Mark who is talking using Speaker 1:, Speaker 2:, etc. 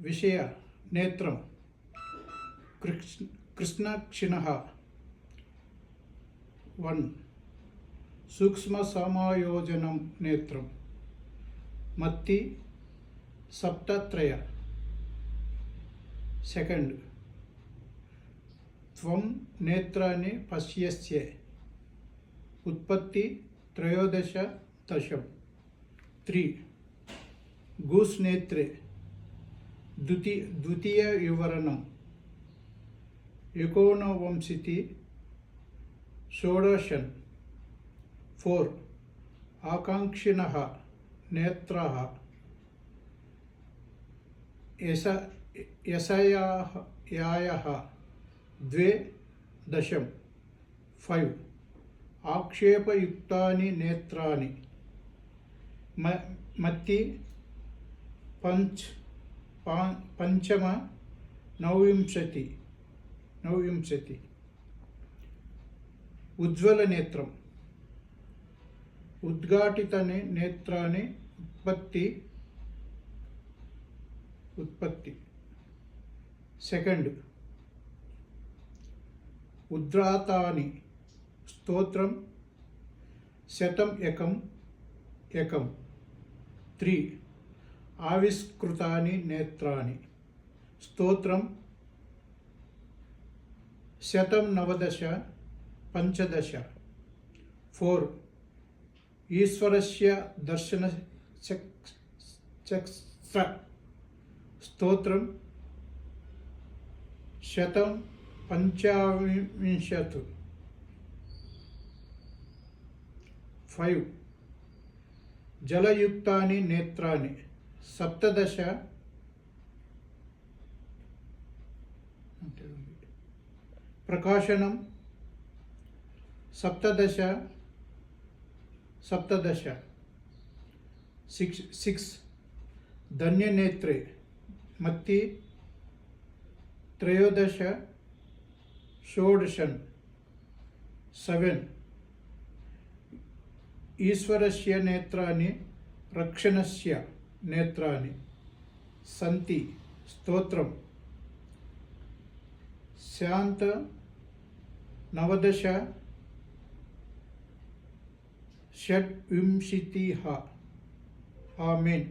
Speaker 1: विषय नेत्रं कृष्णक्षिणः 1 सूक्ष्मसमायोजनं नेत्रं मत्ति सप्तत्रय 2 त्वं नेत्राणि पश्यस्य उत्पत्ति 13 3 गूस् नेत्रे द्वितीय विवरणं 19 षोडशं 4 आकाङ्क्षिणः नेत्राः यशयाः 2 5 आक्षेपयुक्तानि नेत्राणि मत्ति 5 19 उज्ज्वलनेत्रम् उद्घाटितानि नेत्राणि उत्पत्ति 2 उद्रातानि स्तोत्रं 101 3 आविष्कृतानि नेत्राणि स्तोत्रं 119 15 4 ईश्वरस्य दर्शनचक्षुः स्तोत्रं 125 5 जलयुक्तानि नेत्राणि 17 प्रकाशनं 17 6 धन्यनेत्रे मत्ति 13 षोडशं 7 ईश्वरस्य नेत्राणि रक्षणस्य नेत्राणि सन्ति स्तोत्रं शान्त 19 षड्विंशतिः आमेन्।